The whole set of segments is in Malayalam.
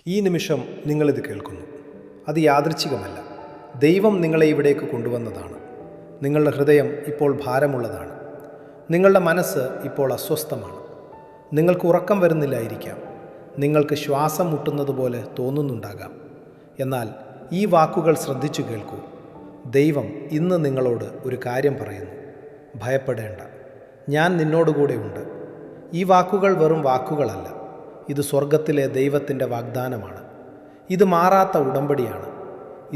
ഈ നിമിഷം നിങ്ങളിത് കേൾക്കുന്നു. അത് യാദൃച്ഛികമല്ല. ദൈവം നിങ്ങളെ ഇവിടേക്ക് കൊണ്ടുവന്നതാണ്. നിങ്ങളുടെ ഹൃദയം ഇപ്പോൾ ഭാരമുള്ളതാണ്. നിങ്ങളുടെ മനസ്സ് ഇപ്പോൾ അസ്വസ്ഥമാണ്. നിങ്ങൾക്ക് ഉറക്കം വരുന്നില്ലായിരിക്കാം. നിങ്ങൾക്ക് ശ്വാസം മുട്ടുന്നത് പോലെ തോന്നുന്നുണ്ടാകാം. എന്നാൽ ഈ വാക്കുകൾ ശ്രദ്ധിച്ചു കേൾക്കൂ. ദൈവം ഇന്ന് നിങ്ങളോട് ഒരു കാര്യം പറയുന്നു. ഭയപ്പെടേണ്ട, ഞാൻ നിന്നോടുകൂടെ ഉണ്ട്. ഈ വാക്കുകൾ വെറും വാക്കുകളല്ല. ഇത് സ്വർഗത്തിലെ ദൈവത്തിൻ്റെ വാഗ്ദാനമാണ്. ഇത് മാറാത്ത ഉടമ്പടിയാണ്.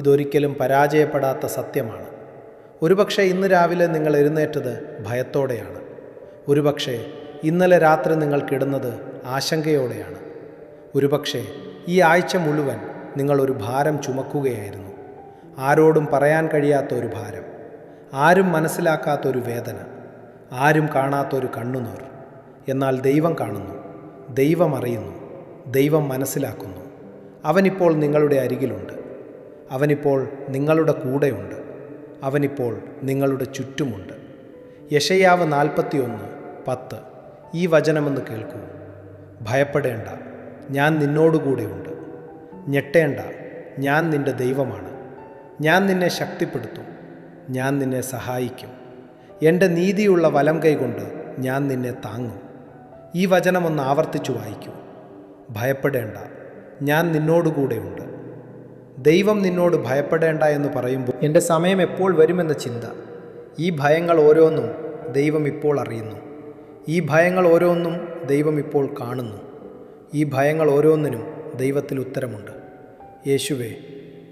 ഇതൊരിക്കലും പരാജയപ്പെടാത്ത സത്യമാണ്. ഒരുപക്ഷെ ഇന്ന് രാവിലെ നിങ്ങൾ എഴുന്നേറ്റത് ഭയത്തോടെയാണ്. ഒരുപക്ഷെ ഇന്നലെ രാത്രി നിങ്ങൾ കിടന്നത് ആശങ്കയോടെയാണ്. ഒരുപക്ഷെ ഈ ആഴ്ച മുഴുവൻ നിങ്ങളൊരു ഭാരം ചുമക്കുകയായിരുന്നു. ആരോടും പറയാൻ കഴിയാത്ത ഒരു ഭാരം, ആരും മനസ്സിലാക്കാത്തൊരു വേദന, ആരും കാണാത്തൊരു കണ്ണുനീർ. എന്നാൽ ദൈവം കാണുന്നു, ദൈവം അറിയുന്നു, ദൈവം മനസ്സിലാക്കുന്നു. അവനിപ്പോൾ നിങ്ങളുടെ അരികിലുണ്ട്. അവനിപ്പോൾ നിങ്ങളുടെ കൂടെയുണ്ട്. അവനിപ്പോൾ നിങ്ങളുടെ ചുറ്റുമുണ്ട്. യെശയ്യാവ് 41:10 ഈ വചനമെന്ന് കേൾക്കൂ. ഭയപ്പെടേണ്ട, ഞാൻ നിന്നോടുകൂടെയുണ്ട്. ഞെട്ടേണ്ട, ഞാൻ നിൻ്റെ ദൈവമാണ്. ഞാൻ നിന്നെ ശക്തിപ്പെടുത്തും. ഞാൻ നിന്നെ സഹായിക്കും. എൻ്റെ നീതിയുള്ള വലം കൈകൊണ്ട് ഞാൻ നിന്നെ താങ്ങും. ഈ വചനമൊന്ന് ആവർത്തിച്ചു വായിക്കൂ. ഭയപ്പെടേണ്ട, ഞാൻ നിന്നോടുകൂടെയുണ്ട്. ദൈവം നിന്നോട് ഭയപ്പെടേണ്ട എന്ന് പറയുമ്പോൾ എൻ്റെ സമയം എപ്പോൾ വരുമെന്ന ചിന്ത. ഈ ഭയങ്ങൾ ഓരോന്നും ദൈവം ഇപ്പോൾ അറിയുന്നു. ഈ ഭയങ്ങൾ ഓരോന്നും ദൈവം ഇപ്പോൾ കാണുന്നു. ഈ ഭയങ്ങൾ ഓരോന്നിനും ദൈവത്തിൽ ഉത്തരമുണ്ട്. യേശുവേ,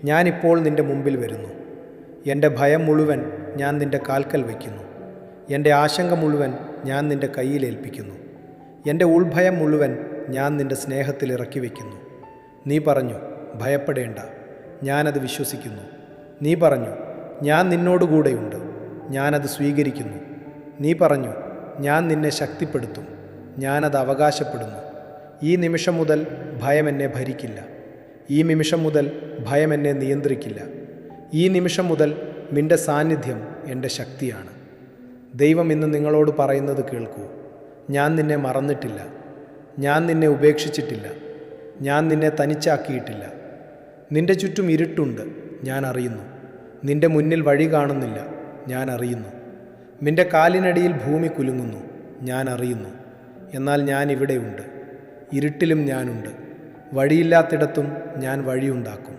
ഞാനിപ്പോൾ നിൻ്റെ മുമ്പിൽ വരുന്നു. എൻ്റെ ഭയം മുഴുവൻ ഞാൻ നിൻ്റെ കാൽക്കൽ വയ്ക്കുന്നു. എൻ്റെ ആശങ്ക മുഴുവൻ ഞാൻ നിൻ്റെ കയ്യിലേൽപ്പിക്കുന്നു. എൻ്റെ ഉൾഭയം മുഴുവൻ ഞാൻ നിൻ്റെ സ്നേഹത്തിൽ ഇറക്കി വയ്ക്കുന്നു. നീ പറഞ്ഞു, ഭയപ്പെടേണ്ട. ഞാനത് വിശ്വസിക്കുന്നു. നീ പറഞ്ഞു, ഞാൻ നിന്നോടുകൂടെയുണ്ട്. ഞാനത് സ്വീകരിക്കുന്നു. നീ പറഞ്ഞു, ഞാൻ നിന്നെ ശക്തിപ്പെടുത്തും. ഞാനത് അവകാശപ്പെടുന്നു. ഈ നിമിഷം മുതൽ ഭയം എന്നെ ഭരിക്കില്ല. ഈ നിമിഷം മുതൽ ഭയം എന്നെ നിയന്ത്രിക്കില്ല. ഈ നിമിഷം മുതൽ നിൻ്റെ സാന്നിധ്യം എൻ്റെ ശക്തിയാണ്. ദൈവം ഇന്ന് നിങ്ങളോട് പറയുന്നത് കേൾക്കൂ. ഞാൻ നിന്നെ മറന്നിട്ടില്ല. ഞാൻ നിന്നെ ഉപേക്ഷിച്ചിട്ടില്ല. ഞാൻ നിന്നെ തനിച്ചാക്കിയിട്ടില്ല. നിൻ്റെ ചുറ്റും ഇരുട്ടുണ്ട്, ഞാൻ അറിയുന്നു. നിൻ്റെ മുന്നിൽ വഴി കാണുന്നില്ല, ഞാൻ അറിയുന്നു. നിൻ്റെ കാലിനടിയിൽ ഭൂമി കുലുങ്ങുന്നു, ഞാൻ അറിയുന്നു. എന്നാൽ ഞാൻ ഇവിടെയുണ്ട്. ഇരുട്ടിലും ഞാനുണ്ട്. വഴിയില്ലാത്തിടത്തും ഞാൻ വഴിയുണ്ടാക്കും.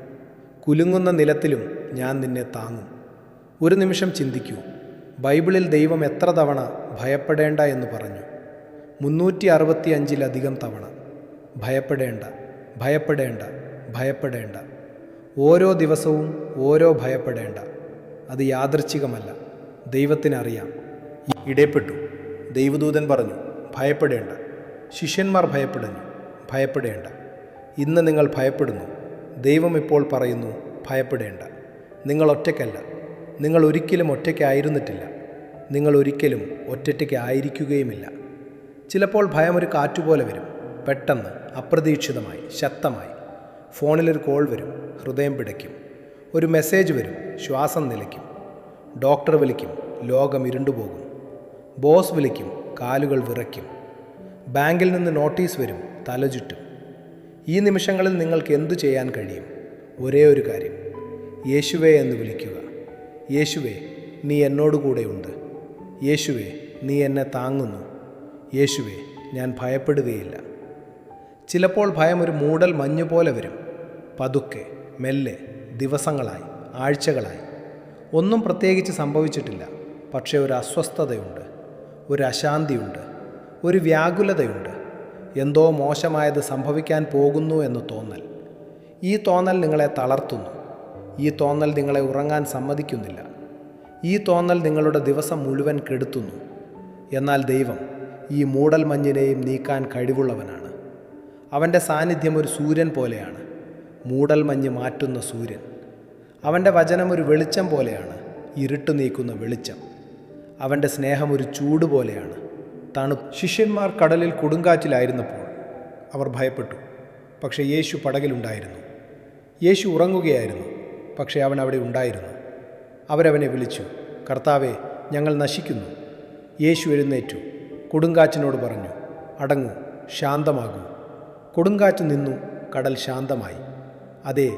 കുലുങ്ങുന്ന നിലത്തിലും ഞാൻ നിന്നെ താങ്ങും. ഒരു നിമിഷം ചിന്തിക്കൂ. ബൈബിളിൽ ദൈവം എത്ര തവണ ഭയപ്പെടേണ്ട എന്ന് പറഞ്ഞു? 365 തവണ. ഭയപ്പെടേണ്ട, ഭയപ്പെടേണ്ട, ഭയപ്പെടേണ്ട. ഓരോ ദിവസവും ഓരോ ഭയപ്പെടേണ്ട. അത് യാദൃച്ഛികമല്ല. ദൈവത്തിനറിയാം. ഇടപെട്ടു. ദൈവദൂതൻ പറഞ്ഞു, ഭയപ്പെടേണ്ട. ശിഷ്യന്മാർ ഭയപ്പെടേണ്ട. ഇന്ന് നിങ്ങൾ ഭയപ്പെടുന്നു. ദൈവം ഇപ്പോൾ പറയുന്നു, ഭയപ്പെടേണ്ട. നിങ്ങൾ ഒറ്റയ്ക്കല്ല. നിങ്ങൾ ഒരിക്കലും ഒറ്റയ്ക്കായിരുന്നിട്ടില്ല. നിങ്ങൾ ഒരിക്കലും ഒറ്റയ്ക്ക് ആയിരിക്കുകയുമില്ല. ചിലപ്പോൾ ഭയം ഒരു കാറ്റുപോലെ വരും. പെട്ടെന്ന്, അപ്രതീക്ഷിതമായി, ശക്തമായി. ഫോണിലൊരു കോൾ വരും, ഹൃദയം പിടയ്ക്കും. ഒരു മെസ്സേജ് വരും, ശ്വാസം നിലയ്ക്കും. ഡോക്ടർ വിളിക്കും, ലോകം ഇരുണ്ടുപോകും. ബോസ് വിളിക്കും, കാലുകൾ വിറയ്ക്കും. ബാങ്കിൽ നിന്ന് നോട്ടീസ് വരും, തലചുറ്റും. ഈ നിമിഷങ്ങളിൽ നിങ്ങൾക്ക് എന്തു ചെയ്യാൻ കഴിയും? ഒരേ ഒരു കാര്യം, യേശുവേ എന്ന് വിളിക്കുക. യേശുവേ, നീ എന്നോടുകൂടെയുണ്ട്. യേശുവേ, നീ എന്നെ താങ്ങുന്നു. യേശുവേ, ഞാൻ ഭയപ്പെടുകയില്ല. ചിലപ്പോൾ ഭയം ഒരു മൂടൽ മഞ്ഞുപോലെ വരും. പതുക്കെ, മെല്ലെ, ദിവസങ്ങളായി, ആഴ്ചകളായി. ഒന്നും പ്രത്യേകിച്ച് സംഭവിച്ചിട്ടില്ല. പക്ഷേ ഒരു അസ്വസ്ഥതയുണ്ട്, ഒരു അശാന്തിയുണ്ട്, ഒരു വ്യാകുലതയുണ്ട്. എന്തോ മോശമായത് സംഭവിക്കാൻ പോകുന്നു എന്ന് തോന്നൽ. ഈ തോന്നൽ നിങ്ങളെ തളർത്തുന്നു. ഈ തോന്നൽ നിങ്ങളെ ഉറങ്ങാൻ സമ്മതിക്കുന്നില്ല. ഈ തോന്നൽ നിങ്ങളുടെ ദിവസം മുഴുവൻ കെടുത്തുന്നു. എന്നാൽ ദൈവം ഈ മൂടൽ മഞ്ഞിനെയും നീക്കാൻ കഴിവുള്ളവനാണ്. അവൻ്റെ സാന്നിധ്യം ഒരു സൂര്യൻ പോലെയാണ്. മൂടൽ മഞ്ഞ് മാറ്റുന്ന സൂര്യൻ. അവൻ്റെ വചനം ഒരു വെളിച്ചം പോലെയാണ്, ഇരുട്ട് നീക്കുന്ന വെളിച്ചം. അവൻ്റെ സ്നേഹം ഒരു ചൂട് പോലെയാണ്, തണുപ്പ്. ശിഷ്യന്മാർ കടലിൽ കൊടുങ്കാറ്റിലായിരുന്നപ്പോൾ അവർ ഭയപ്പെട്ടു. പക്ഷേ യേശു പടകിലുണ്ടായിരുന്നു. യേശു ഉറങ്ങുകയായിരുന്നു. പക്ഷേ അവൻ അവിടെ ഉണ്ടായിരുന്നു. അവരവനെ വിളിച്ചു, കർത്താവേ, ഞങ്ങൾ നശിക്കുന്നു. യേശു എഴുന്നേറ്റു, കൊടുങ്കാറ്റിനോട് പറഞ്ഞു, അടങ്ങൂ, ശാന്തമാകൂ. കൊടുങ്കാറ്റ് നിന്നു, കടൽ ശാന്തമായി. അതെ,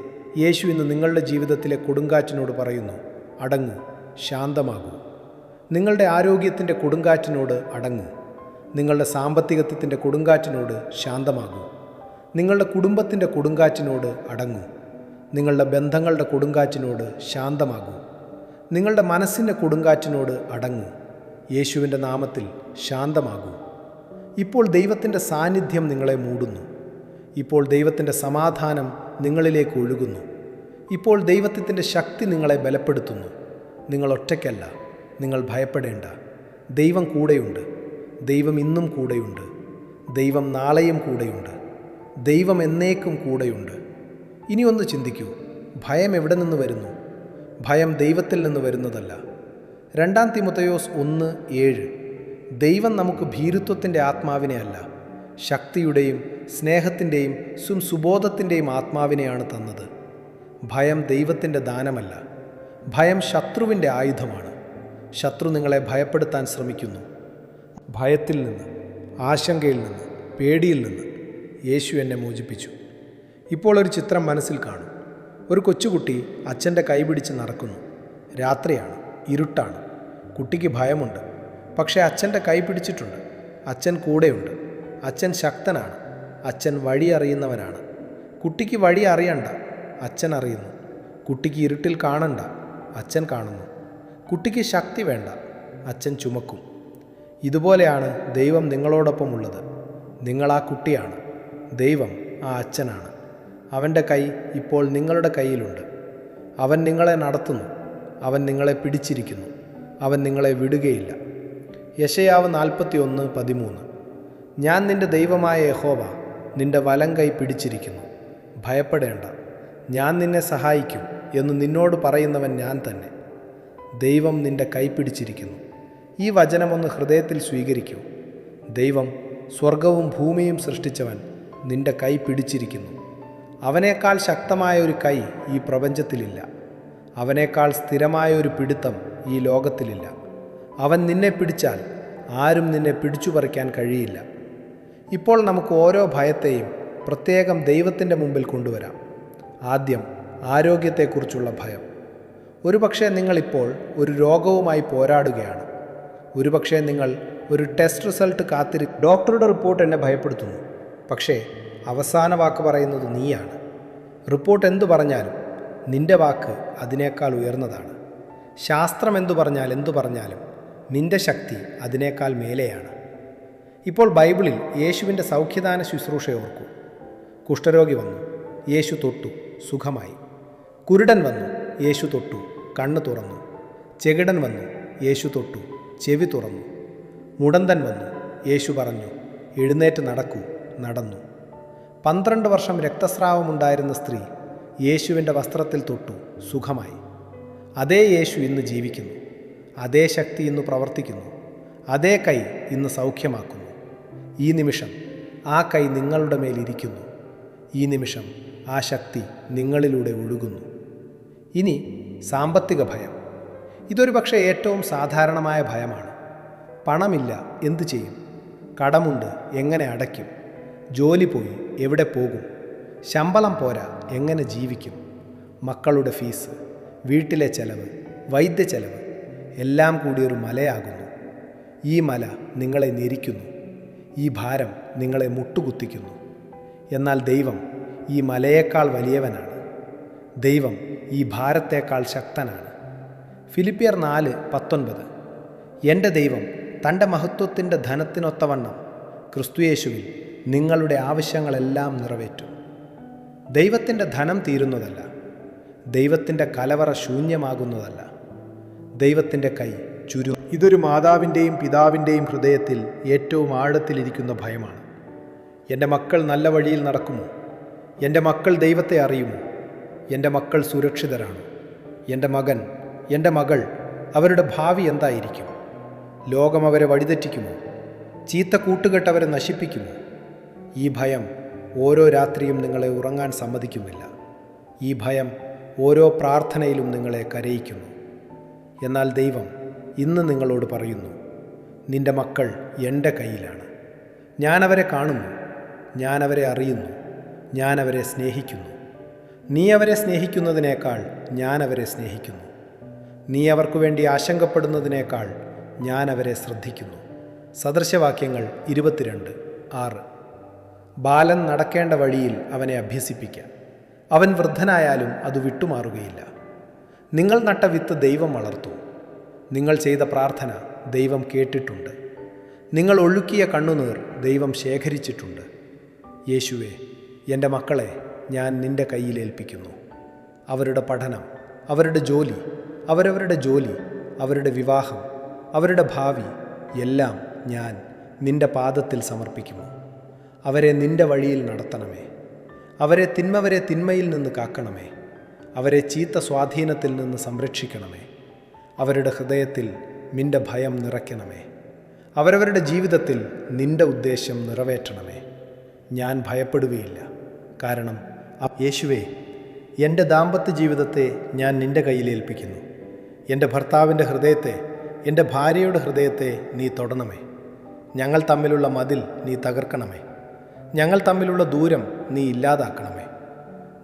യേശു ഇന്ന് നിങ്ങളുടെ ജീവിതത്തിലെ കൊടുങ്കാറ്റിനോട് പറയുന്നു, അടങ്ങൂ, ശാന്തമാകൂ. നിങ്ങളുടെ ആരോഗ്യത്തിൻ്റെ കൊടുങ്കാറ്റിനോട് അടങ്ങൂ. നിങ്ങളുടെ സാമ്പത്തികത്വത്തിൻ്റെ കൊടുങ്കാറ്റിനോട് ശാന്തമാകൂ. നിങ്ങളുടെ കുടുംബത്തിൻ്റെ കൊടുങ്കാറ്റിനോട് അടങ്ങൂ. നിങ്ങളുടെ ബന്ധങ്ങളുടെ കൊടുങ്കാറ്റിനോട് ശാന്തമാകൂ. നിങ്ങളുടെ മനസ്സിൻ്റെ കൊടുങ്കാറ്റിനോട് അടങ്ങൂ. യേശുവിൻ്റെ നാമത്തിൽ ശാന്തമാകൂ. ഇപ്പോൾ ദൈവത്തിൻ്റെ സാന്നിധ്യം നിങ്ങളെ മൂടുന്നു. ഇപ്പോൾ ദൈവത്തിൻ്റെ സമാധാനം നിങ്ങളിലേക്ക് ഒഴുകുന്നു. ഇപ്പോൾ ദൈവത്തിൻ്റെ ശക്തി നിങ്ങളെ ബലപ്പെടുത്തുന്നു. നിങ്ങൾ ഒറ്റയ്ക്കല്ല. നിങ്ങൾ ഭയപ്പെടേണ്ട. ദൈവം കൂടെയുണ്ട്. ദൈവം ഇന്നും കൂടെയുണ്ട്. ദൈവം നാളെയും കൂടെയുണ്ട്. ദൈവം എന്നേക്കും കൂടെയുണ്ട്. ഇനി ഒന്ന് ചിന്തിക്കൂ, ഭയം എവിടെ നിന്ന് വരുന്നു? ഭയം ദൈവത്തിൽ നിന്ന് വരുന്നതല്ല. 2 തിമോഥെയോസ് 1:7 ദൈവം നമുക്ക് ഭീരുത്വത്തിൻ്റെ ആത്മാവിനെ അല്ല, ശക്തിയുടെയും സ്നേഹത്തിൻ്റെയും സുബോധത്തിൻ്റെയും ആത്മാവിനെയാണ് തന്നത്. ഭയം ദൈവത്തിൻ്റെ ദാനമല്ല. ഭയം ശത്രുവിൻ്റെ ആയുധമാണ്. ശത്രു നിങ്ങളെ ഭയപ്പെടുത്താൻ ശ്രമിക്കുന്നു. ഭയത്തിൽ നിന്ന്, ആശങ്കയിൽ നിന്ന്, പേടിയിൽ നിന്ന് യേശു എന്നെ മോചിപ്പിച്ചു. ഇപ്പോൾ ഒരു ചിത്രം മനസ്സിൽ കാണും. ഒരു കൊച്ചുകുട്ടി അച്ഛൻ്റെ കൈ പിടിച്ച് നടക്കുന്നു. രാത്രിയാണ്, ഇരുട്ടാണ്. കുട്ടിക്ക് ഭയമുണ്ട്. പക്ഷേ അച്ഛൻ്റെ കൈ പിടിച്ചിട്ടുണ്ട്. അച്ഛൻ കൂടെയുണ്ട്. അച്ഛൻ ശക്തനാണ്. അച്ഛൻ വഴി അറിയുന്നവനാണ്. കുട്ടിക്ക് വഴി അറിയണ്ട, അച്ഛൻ അറിയുന്നു. കുട്ടിക്ക് ഇരുട്ടിൽ കാണണ്ട, അച്ഛൻ കാണുന്നു. കുട്ടിക്ക് ശക്തി വേണ്ട, അച്ഛൻ ചുമക്കും. ഇതുപോലെയാണ് ദൈവം നിങ്ങളോടൊപ്പം ഉള്ളത്. നിങ്ങൾ ആ കുട്ടിയാണ്. ദൈവം ആ അച്ഛനാണ്. അവൻ്റെ കൈ ഇപ്പോൾ നിങ്ങളുടെ കയ്യിലുണ്ട്. അവൻ നിങ്ങളെ നടത്തുന്നു. അവൻ നിങ്ങളെ പിടിച്ചിരിക്കുന്നു. അവൻ നിങ്ങളെ വിടുകയില്ല. യെശയ്യാവ് 41:13 ഞാൻ നിൻ്റെ ദൈവമായ യഹോവ നിൻ്റെ വലം കൈ പിടിച്ചിരിക്കുന്നു. ഭയപ്പെടേണ്ട, ഞാൻ നിന്നെ സഹായിക്കും എന്ന് നിന്നോട് പറയുന്നവൻ ഞാൻ തന്നെ. ദൈവം നിൻ്റെ കൈ പിടിച്ചിരിക്കുന്നു. ഈ വചനമൊന്ന് ഹൃദയത്തിൽ സ്വീകരിക്കൂ. ദൈവം സ്വർഗവും ഭൂമിയും സൃഷ്ടിച്ചവൻ നിൻ്റെ കൈ പിടിച്ചിരിക്കുന്നു. അവനേക്കാൾ ശക്തമായ ഒരു കൈ ഈ പ്രപഞ്ചത്തിലില്ല. അവനേക്കാൾ സ്ഥിരമായ ഒരു പിടുത്തം ഈ ലോകത്തിലില്ല. അവൻ നിന്നെ പിടിച്ചാൽ ആരും നിന്നെ പിടിച്ചു പറിക്കാൻ കഴിയില്ല. ഇപ്പോൾ നമുക്ക് ഓരോ ഭയത്തെയും പ്രത്യേകം ദൈവത്തിൻ്റെ മുമ്പിൽ കൊണ്ടുവരാം. ആദ്യം ആരോഗ്യത്തെക്കുറിച്ചുള്ള ഭയം. ഒരുപക്ഷെ നിങ്ങളിപ്പോൾ ഒരു രോഗവുമായി പോരാടുകയാണ്. ഒരുപക്ഷെ നിങ്ങൾ ഒരു ടെസ്റ്റ് റിസൾട്ട് ഡോക്ടറുടെ റിപ്പോർട്ട് എന്നെ ഭയപ്പെടുത്തുന്നു. പക്ഷേ അവസാന വാക്ക് പറയുന്നത് നീയാണ്. റിപ്പോർട്ട് എന്തു പറഞ്ഞാലും നിൻ്റെ വാക്ക് അതിനേക്കാൾ ഉയർന്നതാണ്. ശാസ്ത്രം എന്തു പറഞ്ഞാലും നിൻ്റെ ശക്തി അതിനേക്കാൾ മേലെയാണ്. ഇപ്പോൾ ബൈബിളിൽ യേശുവിൻ്റെ സൗഖ്യദാന ശുശ്രൂഷ ഓർക്കൂ. കുഷ്ഠരോഗി വന്നു, യേശു തൊട്ടു, സുഖമായി. കുരുടൻ വന്നു, യേശു തൊട്ടു, കണ്ണ് തുറന്നു. ചെകിടൻ വന്നു, യേശു തൊട്ടു, ചെവി തുറന്നു. മുടന്തൻ വന്നു, യേശു പറഞ്ഞു, എഴുന്നേറ്റ് നടക്കൂ, നടന്നു. 12 വർഷം രക്തസ്രാവമുണ്ടായിരുന്ന സ്ത്രീ യേശുവിൻ്റെ വസ്ത്രത്തിൽ തൊട്ടു, സുഖമായി. അതേ യേശു ഇന്ന് ജീവിക്കുന്നു. അതേ ശക്തി ഇന്ന് പ്രവർത്തിക്കുന്നു. അതേ കൈ ഇന്ന് സൗഖ്യമാക്കുന്നു. ഈ നിമിഷം ആ കൈ നിങ്ങളുടെ മേലിരിക്കുന്നു. ഈ നിമിഷം ആ ശക്തി നിങ്ങളിലൂടെ ഒഴുകുന്നു. ഇനി സാമ്പത്തിക ഭയം. ഇതൊരു പക്ഷേ ഏറ്റവും സാധാരണമായ ഭയമാണ്. പണമില്ല, എന്തു ചെയ്യും? കടമുണ്ട്, എങ്ങനെ അടയ്ക്കും? ജോലി പോയി, എവിടെ പോകും? ശമ്പളം പോരാ, എങ്ങനെ ജീവിക്കും? മക്കളുടെ ഫീസ്, വീട്ടിലെ ചെലവ്, വൈദ്യ ചെലവ് എല്ലാം കൂടി ഒരു മലയാകുന്നു. ഈ മല നിങ്ങളെ ഞെരിക്കുന്നു. ഈ ഭാരം നിങ്ങളെ മുട്ടുകുത്തിക്കുന്നു. എന്നാൽ ദൈവം ഈ മലയേക്കാൾ വലിയവനാണ്. ദൈവം ഈ ഭാരത്തേക്കാൾ ശക്തനാണ്. ഫിലിപ്പിയർ 4:19 എൻ്റെ ദൈവം തൻ്റെ മഹത്വത്തിൻ്റെ ധനത്തിനൊത്തവണ്ണം ക്രിസ്തുയേശുവിൽ നിങ്ങളുടെ ആവശ്യങ്ങളെല്ലാം നിറവേറ്റും. ദൈവത്തിൻ്റെ ധനം തീരുന്നതല്ല. ദൈവത്തിൻ്റെ കലവറ ശൂന്യമാകുന്നതല്ല. ദൈവത്തിൻ്റെ കൈ ഇതൊരു മാതാവിൻ്റെയും പിതാവിൻ്റെയും ഹൃദയത്തിൽ ഏറ്റവും ആഴത്തിലിരിക്കുന്ന ഭയമാണ്. എൻ്റെ മക്കൾ നല്ല വഴിയിൽ നടക്കുമോ? എൻ്റെ മക്കൾ ദൈവത്തെ അറിയുമോ? എൻ്റെ മക്കൾ സുരക്ഷിതരാണ്. എൻ്റെ മകൻ, എൻ്റെ മകൾ, അവരുടെ ഭാവി എന്തായിരിക്കും? ലോകം അവരെ വഴിതെറ്റിക്കുമോ? ചീത്ത കൂട്ടുകെട്ടവരെ നശിപ്പിക്കുമോ? ഈ ഭയം ഓരോ രാത്രിയും നിങ്ങളെ ഉറങ്ങാൻ സമ്മതിക്കുന്നില്ല. ഈ ഭയം ഓരോ പ്രാർത്ഥനയിലും നിങ്ങളെ കരയിക്കുന്നു. എന്നാൽ ദൈവം ഇന്ന് നിങ്ങളോട് പറയുന്നു, നിൻ്റെ മക്കൾ എൻ്റെ കയ്യിലാണ്. ഞാനവരെ കാണുന്നു, ഞാനവരെ അറിയുന്നു, ഞാൻ അവരെ സ്നേഹിക്കുന്നു. നീ അവരെ സ്നേഹിക്കുന്നതിനേക്കാൾ ഞാൻ അവരെ സ്നേഹിക്കുന്നു. നീ അവർക്കു വേണ്ടി ആശങ്കപ്പെടുന്നതിനേക്കാൾ ഞാൻ അവരെ ശ്രദ്ധിക്കുന്നു. സദൃശവാക്യങ്ങൾ 22:6. ബാലൻ നടക്കേണ്ട വഴിയിൽ അവനെ അഭ്യസിപ്പിക്കാം. അവൻ വൃദ്ധനായാലും അത് വിട്ടുമാറുകയില്ല. നിങ്ങൾ നട്ട വിത്ത് ദൈവം വളർത്തു. നിങ്ങൾ ചെയ്ത പ്രാർത്ഥന ദൈവം കേട്ടിട്ടുണ്ട്. നിങ്ങൾ ഒഴുക്കിയ കണ്ണുനീർ ദൈവം ശേഖരിച്ചിട്ടുണ്ട്. യേശുവേ, എൻ്റെ മക്കളെ ഞാൻ നിൻ്റെ കയ്യിൽ ഏൽപ്പിക്കുന്നു. അവരുടെ പഠനം, അവരുടെ ജോലി, അവരുടെ വിവാഹം, അവരുടെ ഭാവി എല്ലാം ഞാൻ നിൻ്റെ പാദത്തിൽ സമർപ്പിക്കുന്നു. അവരെ നിൻ്റെ വഴിയിൽ നടത്തണമേ. അവരെ തിന്മയിൽ നിന്ന് കാക്കണമേ. അവരെ ചീത്ത സ്വാധീനത്തിൽ നിന്ന് സംരക്ഷിക്കണമേ. അവരുടെ ഹൃദയത്തിൽ നിൻ്റെ ഭയം നിറയ്ക്കണമേ. അവരവരുടെ ജീവിതത്തിൽ നിൻ്റെ ഉദ്ദേശം നിറവേറ്റണമേ. ഞാൻ ഭയപ്പെടുകയില്ല. കാരണം യേശുവേ, എൻ്റെ ദാമ്പത്യ ജീവിതത്തെ ഞാൻ നിൻ്റെ കയ്യിൽ ഏൽപ്പിക്കുന്നു. എൻ്റെ ഭർത്താവിൻ്റെ ഹൃദയത്തെ, എൻ്റെ ഭാര്യയുടെ ഹൃദയത്തെ നീ തൊടണമേ. ഞങ്ങൾ തമ്മിലുള്ള മതിൽ നീ തകർക്കണമേ. ഞങ്ങൾ തമ്മിലുള്ള ദൂരം നീ ഇല്ലാതാക്കണമേ.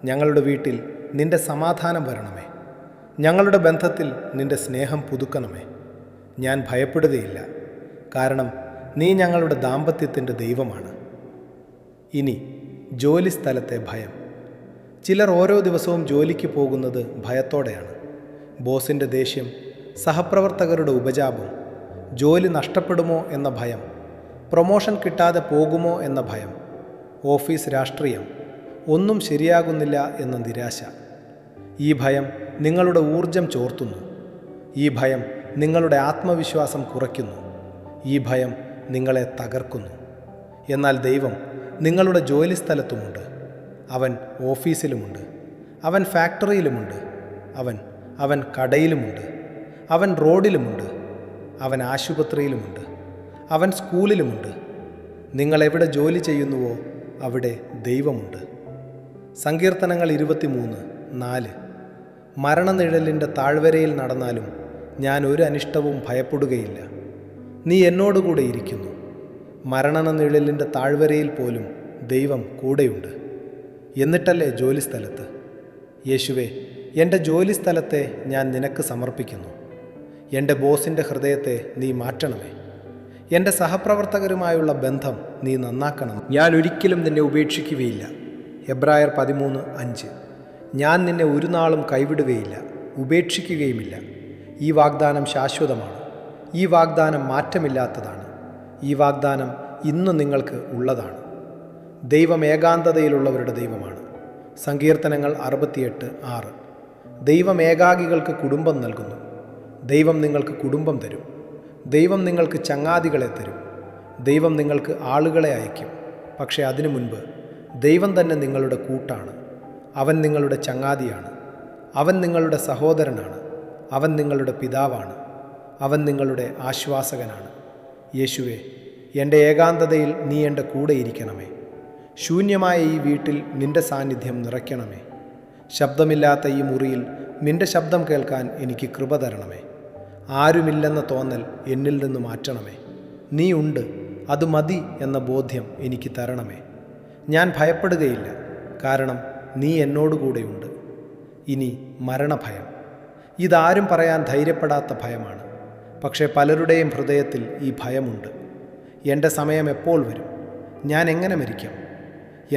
ഞങ്ങളുടെ വീട്ടിൽ നിൻ്റെ സമാധാനം വരണമേ. ഞങ്ങളുടെ ബന്ധത്തിൽ നിൻ്റെ സ്നേഹം പുതുക്കണമേ. ഞാൻ ഭയപ്പെടുകയില്ല. കാരണം നീ ഞങ്ങളുടെ ദാമ്പത്യത്തിൻ്റെ ദൈവമാണ്. ഇനി ജോലിസ്ഥലത്തെ ഭയം. ചിലർ ഓരോ ദിവസവും ജോലിക്ക് പോകുന്നത് ഭയത്തോടെയാണ്. ബോസിൻ്റെ ദേഷ്യം, സഹപ്രവർത്തകരുടെ ഉപജാപം, ജോലി നഷ്ടപ്പെടുമോ എന്ന ഭയം, പ്രൊമോഷൻ കിട്ടാതെ പോകുമോ എന്ന ഭയം, ഓഫീസ് രാഷ്ട്രീയം, ഒന്നും ശരിയാകുന്നില്ല എന്ന നിരാശ. ഈ ഭയം നിങ്ങളുടെ ഊർജം ചോർത്തുന്നു. ഈ ഭയം നിങ്ങളുടെ ആത്മവിശ്വാസം കുറയ്ക്കുന്നു. ഈ ഭയം നിങ്ങളെ തകർക്കുന്നു. എന്നാൽ ദൈവം നിങ്ങളുടെ ജോലിസ്ഥലത്തുമുണ്ട്. അവൻ ഓഫീസിലുമുണ്ട്. അവൻ ഫാക്ടറിയിലുമുണ്ട്. അവൻ കടയിലുമുണ്ട്. അവൻ റോഡിലുമുണ്ട്. അവൻ ആശുപത്രിയിലുമുണ്ട്. അവൻ സ്കൂളിലുമുണ്ട്. നിങ്ങൾ എവിടെ ജോലി ചെയ്യുന്നുവോ അവിടെ ദൈവമുണ്ട്. സങ്കീർത്തനങ്ങൾ 23:4. മരണനിഴലിൻ്റെ താഴ്വരയിൽ നടന്നാലും ഞാൻ ഒരു അനിഷ്ടവും ഭയപ്പെടുകയില്ല. നീ എന്നോടുകൂടെ ഇരിക്കുന്നു. മരണനിഴലിൻ്റെ താഴ്വരയിൽ പോലും ദൈവം കൂടെയുണ്ട്. എന്നിട്ടല്ലേ ജോലിസ്ഥലത്ത്. യേശുവേ, എൻ്റെ ജോലിസ്ഥലത്തെ ഞാൻ നിനക്ക് സമർപ്പിക്കുന്നു. എൻ്റെ ബോസിൻ്റെ ഹൃദയത്തെ നീ മാറ്റണമേ. എൻ്റെ സഹപ്രവർത്തകരുമായുള്ള ബന്ധം നീ നന്നാക്കണം. ഞാൻ ഒരിക്കലും നിന്നെ ഉപേക്ഷിക്കുകയില്ല. എബ്രായർ 13:5. ഞാൻ നിന്നെ ഒരു നാളും കൈവിടുകയില്ല, ഉപേക്ഷിക്കുകയുമില്ല. ഈ വാഗ്ദാനം ശാശ്വതമാണ്. ഈ വാഗ്ദാനം മാറ്റമില്ലാത്തതാണ്. ഈ വാഗ്ദാനം ഇന്ന് നിങ്ങൾക്ക് ഉള്ളതാണ്. ദൈവം ഏകാന്തതയിലുള്ളവരുടെ ദൈവമാണ്. സങ്കീർത്തനങ്ങൾ 68:6. ദൈവം ഏകാകികൾക്ക് കുടുംബം നൽകുന്നു. ദൈവം നിങ്ങൾക്ക് കുടുംബം തരും. ദൈവം നിങ്ങൾക്ക് ചങ്ങാതികളെ തരും. ദൈവം നിങ്ങൾക്ക് ആളുകളെ അയക്കും. പക്ഷേ അതിനു മുൻപ് ദൈവം തന്നെ നിങ്ങളുടെ കൂട്ടാണ്. അവൻ നിങ്ങളുടെ ചങ്ങാതിയാണ്. അവൻ നിങ്ങളുടെ സഹോദരനാണ്. അവൻ നിങ്ങളുടെ പിതാവാണ്. അവൻ നിങ്ങളുടെ ആശ്വാസകനാണ്. യേശുവേ, എൻ്റെ ഏകാന്തതയിൽ നീ എൻ്റെ കൂടെ ഇരിക്കണമേ. ശൂന്യമായ ഈ വീട്ടിൽ നിൻ്റെ സാന്നിധ്യം നിറയ്ക്കണമേ. ശബ്ദമില്ലാത്ത ഈ മുറിയിൽ നിൻ്റെ ശബ്ദം കേൾക്കാൻ എനിക്ക് കൃപ തരണമേ. ആരുമില്ലെന്ന തോന്നൽ എന്നിൽ നിന്ന് മാറ്റണമേ. നീ ഉണ്ട്, അത് മതി എന്ന ബോധ്യം എനിക്ക് തരണമേ. ഞാൻ ഭയപ്പെടുകയില്ല, കാരണം നീ എന്നോടുകൂടെയുണ്ട്. ഇനി മരണഭയം. ഇതാരും പറയാൻ ധൈര്യപ്പെടാത്ത ഭയമാണ്. പക്ഷേ പലരുടെയും ഹൃദയത്തിൽ ഈ ഭയമുണ്ട്. എൻ്റെ സമയം എപ്പോൾ വരും? ഞാൻ എങ്ങനെ മരിക്കാം?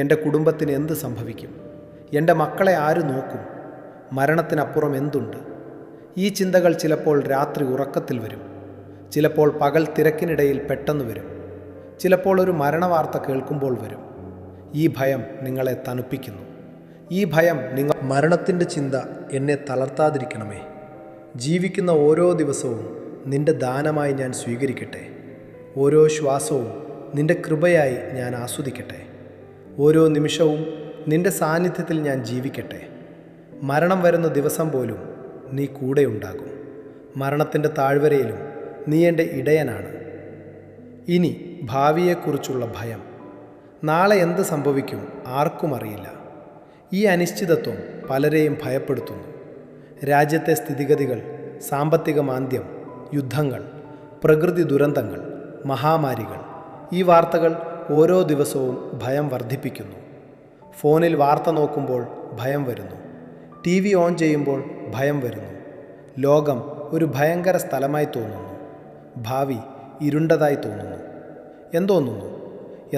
എൻ്റെ കുടുംബത്തിന് എന്ത് സംഭവിക്കും? എൻ്റെ മക്കളെ ആര് നോക്കും? മരണത്തിനപ്പുറം എന്തുണ്ട്? ഈ ചിന്തകൾ ചിലപ്പോൾ രാത്രി ഉറക്കത്തിൽ വരും. ചിലപ്പോൾ പകൽ തിരക്കിനിടയിൽ പെട്ടെന്ന് വരും. ചിലപ്പോൾ ഒരു മരണവാർത്ത കേൾക്കുമ്പോൾ വരും. ഈ ഭയം നിങ്ങളെ തണുപ്പിക്കുന്നു. ഈ ഭയം മരണത്തിൻ്റെ ചിന്ത എന്നെ തളർത്താതിരിക്കണമേ. ജീവിക്കുന്ന ഓരോ ദിവസവും നിൻ്റെ ദാനമായി ഞാൻ സ്വീകരിക്കട്ടെ. ഓരോ ശ്വാസവും നിൻ്റെ കൃപയായി ഞാൻ ആസ്വദിക്കട്ടെ. ഓരോ നിമിഷവും നിൻ്റെ സാന്നിധ്യത്തിൽ ഞാൻ ജീവിക്കട്ടെ. മരണം വരുന്ന ദിവസം പോലും നീ കൂടെയുണ്ടാകും. മരണത്തിൻ്റെ താഴ്വരയിലും നീ എൻ്റെ ഇടയനാണ്. ഇനി ഭാവിയെക്കുറിച്ചുള്ള ഭയം. നാളെ എന്ത് സംഭവിക്കും ആർക്കും അറിയില്ല. ഈ അനിശ്ചിതത്വം പലരെയും ഭയപ്പെടുത്തുന്നു. രാജ്യത്തെ സ്ഥിതിഗതികൾ, സാമ്പത്തിക മാന്ദ്യം, യുദ്ധങ്ങൾ, പ്രകൃതി ദുരന്തങ്ങൾ, മഹാമാരികൾ, ഈ വാർത്തകൾ ഓരോ ദിവസവും ഭയം വർദ്ധിപ്പിക്കുന്നു. ഫോണിൽ വാർത്ത നോക്കുമ്പോൾ ഭയം വരുന്നു. TV ഓൺ ചെയ്യുമ്പോൾ ഭയം വരുന്നു. ലോകം ഒരു ഭയങ്കര സ്ഥലമായി തോന്നുന്നു. ഭാവി ഇരുണ്ടതായി തോന്നുന്നു. എന്തോന്നുന്നു?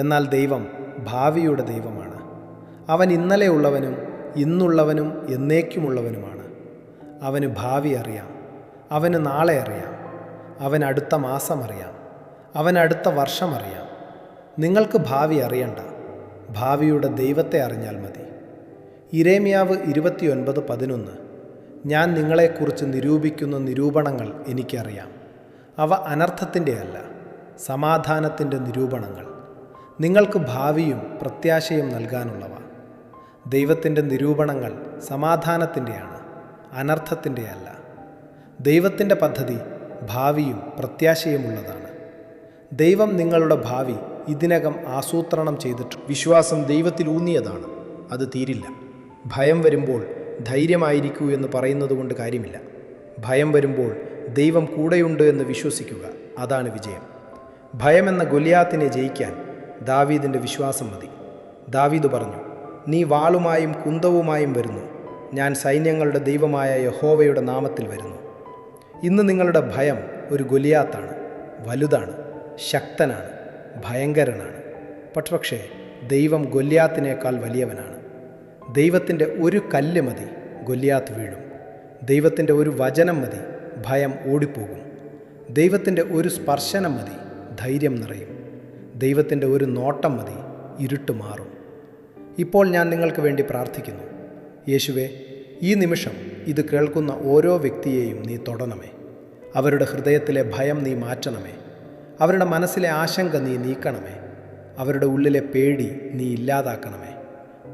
എന്നാൽ ദൈവം ഭാവിയുടെ ദൈവമാണ്. അവൻ ഇന്നലെയുള്ളവനും ഇന്നുള്ളവനും എന്നേക്കുമുള്ളവനുമാണ്. അവന് ഭാവി അറിയാം. അവന് നാളെ അറിയാം. അവൻ അടുത്ത മാസം അറിയാം. അവൻ അടുത്ത വർഷം അറിയാം. നിങ്ങൾക്ക് ഭാവി അറിയണ്ട. ഭാവിയുടെ ദൈവത്തെ അറിഞ്ഞാൽ മതി. യിരെമ്യാവ് 29:11 ഞാൻ നിങ്ങളെക്കുറിച്ച് നിരൂപിക്കുന്ന നിരൂപണങ്ങൾ എനിക്കറിയാം. അവ അനർത്ഥത്തിൻ്റെ അല്ല, സമാധാനത്തിൻ്റെ നിരൂപണങ്ങൾ, നിങ്ങൾക്ക് ഭാവിയും പ്രത്യാശയും നൽകാനുള്ളവ. ദൈവത്തിൻ്റെ നിരൂപണങ്ങൾ സമാധാനത്തിൻ്റെയാണ്, അനർത്ഥത്തിൻ്റെ അല്ല. ദൈവത്തിൻ്റെ പദ്ധതി ഭാവിയും പ്രത്യാശയുമുള്ളതാണ്. ദൈവം നിങ്ങളുടെ ഭാവി ഇതിനകം ആസൂത്രണം ചെയ്തിട്ടുണ്ട്. വിശ്വാസം ദൈവത്തിൽ ഊന്നിയതാണ്. അത് തീരില്ല. ഭയം വരുമ്പോൾ ധൈര്യമായിരിക്കൂ എന്ന് പറയുന്നത് കൊണ്ട് കാര്യമില്ല. ഭയം വരുമ്പോൾ ദൈവം കൂടെയുണ്ട് എന്ന് വിശ്വസിക്കുക. അതാണ് വിജയം. ഭയമെന്ന ഗൊലിയാത്തിനെ ജയിക്കാൻ ദാവീദിൻ്റെ വിശ്വാസം മതി. ദാവീദ് പറഞ്ഞു, നീ വാളുമായും കുന്തവുമായും വരുന്നു. ഞാൻ സൈന്യങ്ങളുടെ ദൈവമായ യഹോവയുടെ നാമത്തിൽ വരുന്നു. ഇന്ന് നിങ്ങളുടെ ഭയം ഒരു ഗൊലിയാത്താണ്. വലുതാണ്, ശക്തനാണ്, ഭയങ്കരനാണ്. പക്ഷേ ദൈവം ഗൊലിയാത്തിനേക്കാൾ വലിയവനാണ്. ദൈവത്തിൻ്റെ ഒരു കല്ല് മതി, ഗൊലിയാത്ത് വീഴും. ദൈവത്തിൻ്റെ ഒരു വചനം മതി, ഭയം ഓടിപ്പോകും. ദൈവത്തിൻ്റെ ഒരു സ്പർശനം മതി, ധൈര്യം നിറയും. ദൈവത്തിൻ്റെ ഒരു നോട്ടം മതി, ഇരുട്ട് മാറും. ഇപ്പോൾ ഞാൻ നിങ്ങൾക്ക് വേണ്ടി പ്രാർത്ഥിക്കുന്നു. യേശുവേ, ഈ നിമിഷം ഇത് കേൾക്കുന്ന ഓരോ വ്യക്തിയെയും നീ തൊടണമേ. അവരുടെ ഹൃദയത്തിലെ ഭയം നീ മാറ്റണമേ. അവരുടെ മനസ്സിലെ ആശങ്ക നീ നീക്കണമേ. അവരുടെ ഉള്ളിലെ പേടി നീ ഇല്ലാതാക്കണമേ.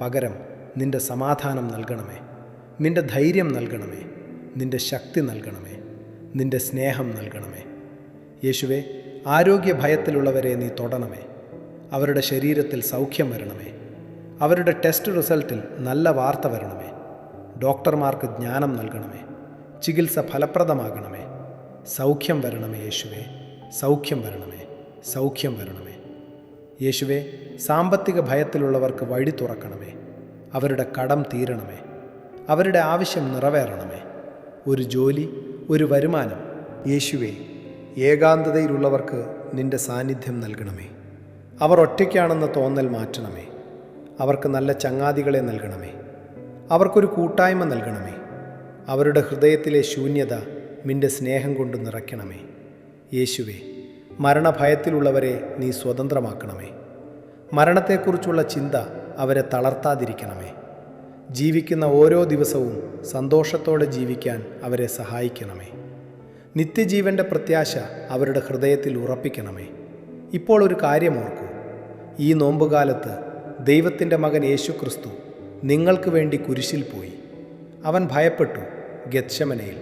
പകരം നിൻ്റെ സമാധാനം നൽകണമേ. നിൻ്റെ ധൈര്യം നൽകണമേ. നിൻ്റെ ശക്തി നൽകണമേ. നിൻ്റെ സ്നേഹം നൽകണമേ. യേശുവേ, ആരോഗ്യ ഭയത്തിലുള്ളവരെ നീ തൊടണമേ. അവരുടെ ശരീരത്തിൽ സൗഖ്യം വരണമേ. അവരുടെ ടെസ്റ്റ് റിസൾട്ടിൽ നല്ല വാർത്ത വരണമേ. ഡോക്ടർമാർക്ക് ജ്ഞാനം നൽകണമേ. ചികിത്സ ഫലപ്രദമാകണമേ. സൗഖ്യം വരണമേ യേശുവേ, സൗഖ്യം വരണമേ, സൗഖ്യം വരണമേ. യേശുവേ, സാമ്പത്തിക ഭയത്തിലുള്ളവർക്ക് വഴി തുറക്കണമേ. അവരുടെ കടം തീരണമേ. അവരുടെ ആവശ്യം നിറവേറണമേ. ഒരു ജോലി, ഒരു വരുമാനം. യേശുവേ, ഏകാന്തതയിലുള്ളവർക്ക് നിൻ്റെ സാന്നിധ്യം നൽകണമേ. അവർ ഒറ്റയ്ക്കാണെന്ന തോന്നൽ മാറ്റണമേ. അവർക്ക് നല്ല ചങ്ങാതികളെ നൽകണമേ. അവർക്കൊരു കൂട്ടായ്മ നൽകണമേ. അവരുടെ ഹൃദയത്തിലെ ശൂന്യത നിൻ്റെ സ്നേഹം കൊണ്ട് നിറയ്ക്കണമേ. യേശുവേ, മരണഭയത്തിലുള്ളവരെ നീ സ്വതന്ത്രമാക്കണമേ. മരണത്തെക്കുറിച്ചുള്ള ചിന്ത അവരെ തളർത്താതിരിക്കണമേ. ജീവിക്കുന്ന ഓരോ ദിവസവും സന്തോഷത്തോടെ ജീവിക്കാൻ അവരെ സഹായിക്കണമേ. നിത്യജീവൻ്റെ പ്രത്യാശ അവരുടെ ഹൃദയത്തിൽ ഉറപ്പിക്കണമേ. ഇപ്പോൾ ഒരു കാര്യം ഓർക്കൂ. ഈ നോമ്പുകാലത്ത് ദൈവത്തിൻ്റെ മകൻ യേശു ക്രിസ്തു നിങ്ങൾക്ക് വേണ്ടി കുരിശിൽ പോയി. അവൻ ഭയപ്പെട്ടു ഗെത്ശമനയിൽ.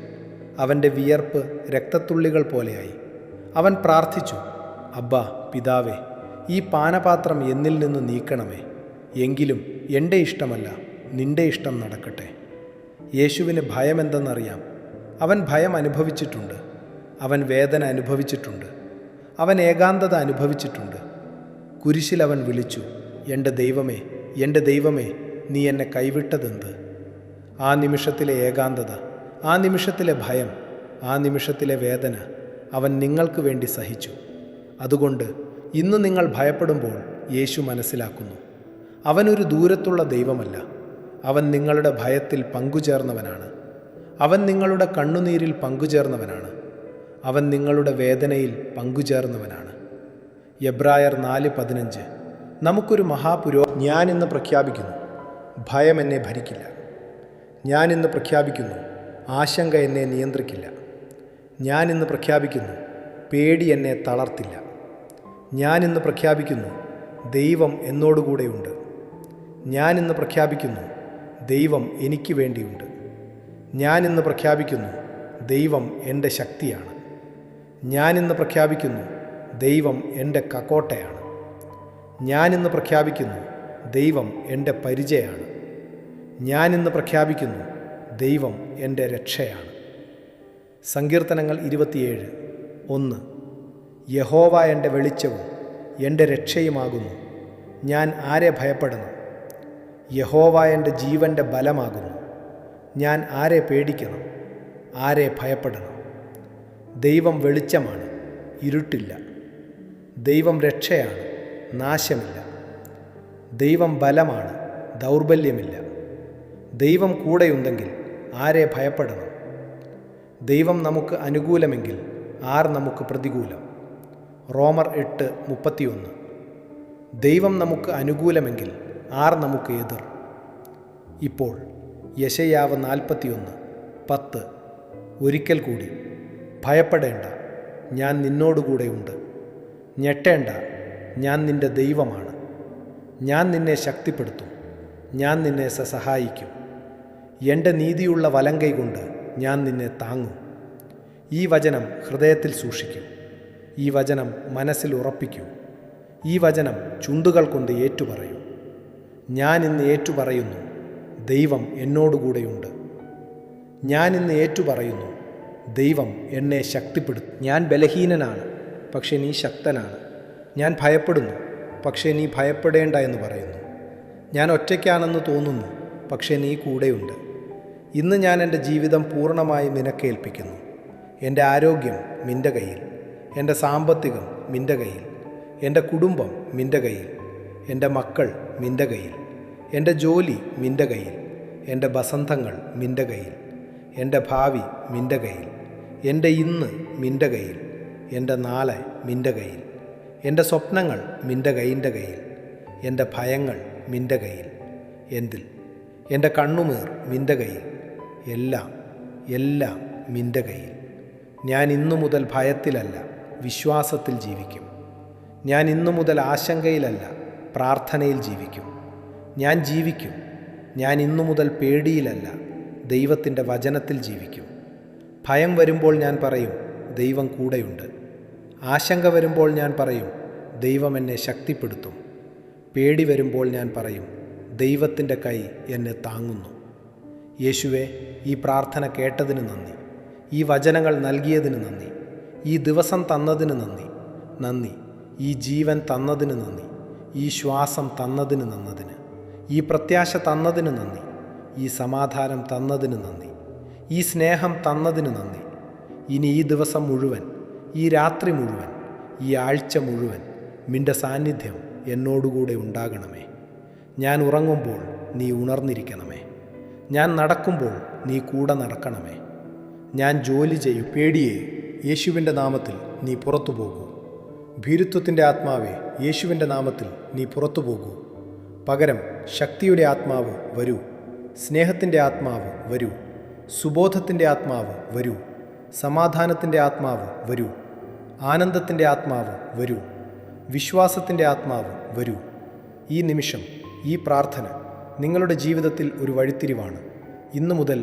അവൻ്റെ വിയർപ്പ് രക്തത്തുള്ളികൾ പോലെയായി. അവൻ പ്രാർത്ഥിച്ചു, അബ്ബാ പിതാവേ, ഈ പാനപാത്രം എന്നിൽ നിന്ന് നീക്കണമേ. എങ്കിലും എൻ്റെ ഇഷ്ടമല്ല, നിൻ്റെ ഇഷ്ടം നടക്കട്ടെ. യേശുവിന് ഭയമെന്തെന്നറിയാം. അവൻ ഭയം അനുഭവിച്ചിട്ടുണ്ട്. അവൻ വേദന അനുഭവിച്ചിട്ടുണ്ട്. അവൻ ഏകാന്തത അനുഭവിച്ചിട്ടുണ്ട്. കുരിശിൽ അവൻ വിളിച്ചു, എൻ്റെ ദൈവമേ, എൻ്റെ ദൈവമേ, നീ എന്നെ കൈവിട്ടതെന്ത്? ആ നിമിഷത്തിലെ ഏകാന്തത, ആ നിമിഷത്തിലെ ഭയം, ആ നിമിഷത്തിലെ വേദന അവൻ നിങ്ങൾക്ക് വേണ്ടി സഹിച്ചു. അതുകൊണ്ട് ഇന്ന് നിങ്ങൾ ഭയപ്പെടുമ്പോൾ യേശു മനസ്സിലാക്കുന്നു, അവനൊരു ദൂരത്തുള്ള ദൈവമല്ല. അവൻ നിങ്ങളുടെ ഭയത്തിൽ പങ്കുചേർന്നവനാണ്. അവൻ നിങ്ങളുടെ കണ്ണുനീരിൽ പങ്കുചേർന്നവനാണ്. അവൻ നിങ്ങളുടെ വേദനയിൽ പങ്കുചേർന്നവനാണ്. എബ്രായർ 4:15 നമുക്കൊരു ഞാനിന്ന് പ്രഖ്യാപിക്കുന്നു, ഭയം എന്നെ ഭരിക്കില്ല. ഞാനിന്ന് പ്രഖ്യാപിക്കുന്നു, ആശങ്ക എന്നെ നിയന്ത്രിക്കില്ല. ഞാനിന്ന് പ്രഖ്യാപിക്കുന്നു, പേടി എന്നെ തളർത്തില്ല. ഞാനിന്ന് പ്രഖ്യാപിക്കുന്നു, ദൈവം എന്നോടുകൂടെയുണ്ട്. ഞാനിന്ന് പ്രഖ്യാപിക്കുന്നു, ദൈവം എനിക്ക് വേണ്ടിയുണ്ട്. ഞാനിന്ന് പ്രഖ്യാപിക്കുന്നു, ദൈവം എൻ്റെ ശക്തിയാണ്. ഞാനിന്ന് പ്രഖ്യാപിക്കുന്നു, ദൈവം എൻ്റെ കക്കോട്ടയാണ്. ഞാനിന്ന് പ്രഖ്യാപിക്കുന്നു, ദൈവം എൻ്റെ പരിചയമാണ്. ഞാനിന്ന് പ്രഖ്യാപിക്കുന്നു, ദൈവം എൻ്റെ രക്ഷയാണ്. സങ്കീർത്തനങ്ങൾ 27:1 യഹോവ എൻ്റെ വെളിച്ചവും എൻ്റെ രക്ഷയുമാകുന്നു. ഞാൻ ആരെ ഭയപ്പെടണം? യഹോവ എൻ്റെ ജീവൻ്റെ ബലമാകുന്നു. ഞാൻ ആരെ പേടിക്കണം? ആരെ ഭയപ്പെടണം? ദൈവം വെളിച്ചമാണ്, ഇരുട്ടില്ല. ദൈവം രക്ഷയാണ്, നാശമില്ല. ദൈവം ബലമാണ്, ദൗർബല്യമില്ല. ദൈവം കൂടെയുണ്ടെങ്കിൽ ആരെ ഭയപ്പെടണം? ദൈവം നമുക്ക് അനുകൂലമെങ്കിൽ ആർ നമുക്ക് പ്രതികൂലം? റോമർ 8:31. ദൈവം നമുക്ക് അനുകൂലമെങ്കിൽ ആർ നമുക്ക് എതിർ? ഇപ്പോൾ യെശയ്യാവ് 41:10. ഒരിക്കൽ കൂടി, ഭയപ്പെടേണ്ട, ഞാൻ നിന്നോടുകൂടെയുണ്ട്. ഞെട്ടേണ്ട, ഞാൻ നിന്റെ ദൈവമാണ്. ഞാൻ നിന്നെ ശക്തിപ്പെടുത്തും, ഞാൻ നിന്നെ സഹായിക്കും. എൻ്റെ നീതിയുള്ള വലങ്കൈ കൊണ്ട് ഞാൻ നിന്നെ താങ്ങും. ഈ വചനം ഹൃദയത്തിൽ സൂക്ഷിക്കൂ. ഈ വചനം മനസ്സിൽ ഉറപ്പിക്കൂ. ഈ വചനം ചുണ്ടുകൾ കൊണ്ട് ഏറ്റുപറയൂ. ഞാൻ ഇന്ന് ഏറ്റുപറയുന്നു, ദൈവം എന്നോടുകൂടെയുണ്ട്. ഞാൻ ഇന്ന് ഏറ്റുപറയുന്നു, ദൈവം എന്നെ ശക്തിപ്പെടുത്തും. ഞാൻ ബലഹീനനാണ്, പക്ഷേ നീ ശക്തനാണ്. ഞാൻ ഭയപ്പെടുന്നു, പക്ഷേ നീ ഭയപ്പെടേണ്ട എന്ന് പറയുന്നു. ഞാൻ ഒറ്റയ്ക്കാണെന്ന് തോന്നുന്നു, പക്ഷേ നീ കൂടെയുണ്ട്. ഇന്ന് ഞാൻ എൻ്റെ ജീവിതം പൂർണ്ണമായി നിനക്കേൽപ്പിക്കുന്നു. എൻ്റെ ആരോഗ്യം നിൻ്റെ കയ്യിൽ, എൻ്റെ സാമ്പത്തികം നിൻ്റെ കയ്യിൽ, എൻ്റെ കുടുംബം നിൻ്റെ കയ്യിൽ, എൻ്റെ മക്കൾ നിൻ്റെ കയ്യിൽ, എൻ്റെ ജോലി നിൻ്റെ കയ്യിൽ, എൻ്റെ ബസന്തങ്ങൾ നിൻ്റെ കയ്യിൽ, എൻ്റെ ഭാവി നിൻ്റെ കയ്യിൽ, എൻ്റെ ഇന്ന് നിൻ്റെ കയ്യിൽ, എൻ്റെ നാളെ നിൻ്റെ കയ്യിൽ, എൻ്റെ സ്വപ്നങ്ങൾ നിൻ്റെ കയ്യിൻ്റെ കയ്യിൽ, എൻ്റെ ഭയങ്ങൾ നിൻ്റെ കയ്യിൽ. എന്തിൽ? എൻ്റെ കണ്ണുനീർ നിൻ്റെ കയ്യിൽ. എല്ലാം എല്ലാം നിൻ്റെ കയ്യിൽ. ഞാൻ ഇന്നു മുതൽ ഭയത്തിലല്ല, വിശ്വാസത്തിൽ ജീവിക്കും. ഞാൻ ഇന്നു മുതൽ ആശങ്കയിലല്ല, പ്രാർത്ഥനയിൽ ജീവിക്കും. ഞാൻ ജീവിക്കും. ഞാൻ ഇന്നു മുതൽ പേടിയിലല്ല, ദൈവത്തിൻ്റെ വചനത്തിൽ ജീവിക്കും. ഭയം വരുമ്പോൾ ഞാൻ പറയും, ദൈവം കൂടെയുണ്ട്. ആശങ്ക വരുമ്പോൾ ഞാൻ പറയും, ദൈവം എന്നെ ശക്തിപ്പെടുത്തും. പേടി വരുമ്പോൾ ഞാൻ പറയും, ദൈവത്തിൻ്റെ കൈ എന്നെ താങ്ങുന്നു. യേശുവേ, ഈ പ്രാർത്ഥന കേട്ടതിന് നന്ദി. ഈ വചനങ്ങൾ നൽകിയതിന് നന്ദി. ഈ ദിവസം തന്നതിന് നന്ദി. നന്ദി. ഈ ജീവൻ തന്നതിന് നന്ദി. ഈ ശ്വാസം തന്നതിന് നന്നതിന്. ഈ പ്രത്യാശ തന്നതിന് നന്ദി. ഈ സമാധാനം തന്നതിന് നന്ദി. ഈ സ്നേഹം തന്നതിന് നന്ദി. ഇനി ഈ ദിവസം മുഴുവൻ, ഈ രാത്രി മുഴുവൻ, ഈ ആഴ്ച മുഴുവൻ നിൻ്റെ സാന്നിധ്യം എന്നോടുകൂടെ ഉണ്ടാകണമേ. ഞാൻ ഉറങ്ങുമ്പോൾ നീ ഉണർന്നിരിക്കണമേ. ഞാൻ നടക്കുമ്പോൾ നീ കൂടെ നടക്കണമേ. ഞാൻ ജോലി ചെയ്യും പേടിയെ, യേശുവിൻ്റെ നാമത്തിൽ നീ പുറത്തു പോകൂ. ഭീരുത്വത്തിൻ്റെ ആത്മാവേ, യേശുവിൻ്റെ നാമത്തിൽ നീ പുറത്തു പോകൂ. പകരം ശക്തിയുടെ ആത്മാവ് വരൂ. സ്നേഹത്തിൻ്റെ ആത്മാവ് വരൂ. സുബോധത്തിൻ്റെ ആത്മാവ് വരൂ. സമാധാനത്തിൻ്റെ ആത്മാവ് വരൂ. ആനന്ദത്തിൻ്റെ ആത്മാവ് വരൂ. വിശ്വാസത്തിൻ്റെ ആത്മാവ് വരൂ. ഈ നിമിഷം, ഈ പ്രാർത്ഥന നിങ്ങളുടെ ജീവിതത്തിൽ ഒരു വഴിത്തിരിവാണ്. ഇന്നു മുതൽ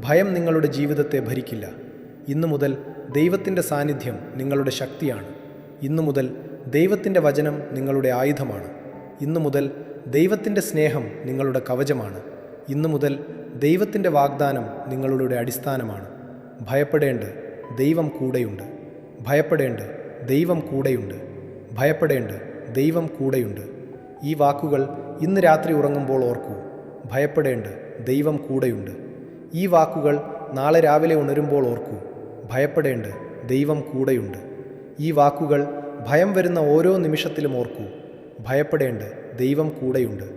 ഭയം നിങ്ങളുടെ ജീവിതത്തെ ഭരിക്കില്ല. ഇന്നു മുതൽ ദൈവത്തിൻ്റെ സാന്നിധ്യം നിങ്ങളുടെ ശക്തിയാണ്. ഇന്നു മുതൽ ദൈവത്തിൻ്റെ വചനം നിങ്ങളുടെ ആയുധമാണ്. ഇന്നു മുതൽ ദൈവത്തിൻ്റെ സ്നേഹം നിങ്ങളുടെ കവചമാണ്. ഇന്നു മുതൽ ദൈവത്തിൻ്റെ വാഗ്ദാനം നിങ്ങളുടെ അടിസ്ഥാനമാണ്. ഭയപ്പെടേണ്ട, ദൈവം കൂടെയുണ്ട്. ഭയപ്പെടേണ്ട, ദൈവം കൂടെയുണ്ട്. ഭയപ്പെടേണ്ട, ദൈവം കൂടെയുണ്ട്. ഈ വാക്കുകൾ ഇന്ന് രാത്രി ഉറങ്ങുമ്പോൾ ഓർക്കൂ. ഭയപ്പെടേണ്ട, ദൈവം കൂടെയുണ്ട്. ഈ വാക്കുകൾ നാളെ രാവിലെ ഉണരുമ്പോൾ ഓർക്കൂ. ഭയപ്പെടേണ്ട, ദൈവം കൂടെയുണ്ട്. ഈ വാക്കുകൾ ഭയം വരുന്ന ഓരോ നിമിഷത്തിലും ഓർക്കൂ. ഭയപ്പെടേണ്ട, ദൈവം കൂടെയുണ്ട്.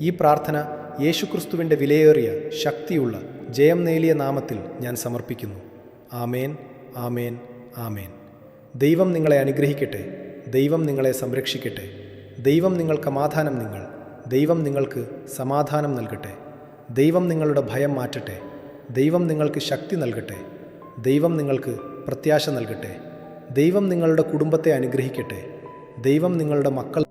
ഈ പ്രാർത്ഥന യേശുക്രിസ്തുവിൻ്റെ വിലയേറിയ, ശക്തിയുള്ള, ജയം നേടിയ നാമത്തിൽ ഞാൻ സമർപ്പിക്കുന്നു. ആമേൻ, ആമേൻ, ആമേൻ. ദൈവം നിങ്ങളെ അനുഗ്രഹിക്കട്ടെ. ദൈവം നിങ്ങളെ സംരക്ഷിക്കട്ടെ. ദൈവം ദൈവം നിങ്ങൾക്ക് സമാധാനം നൽകട്ടെ. ദൈവം നിങ്ങളുടെ ഭയം മാറ്റട്ടെ. ദൈവം നിങ്ങൾക്ക് ശക്തി നൽകട്ടെ. ദൈവം നിങ്ങൾക്ക് പ്രത്യാശ നൽകട്ടെ. ദൈവം നിങ്ങളുടെ കുടുംബത്തെ അനുഗ്രഹിക്കട്ടെ. ദൈവം നിങ്ങളുടെ മക്കൾ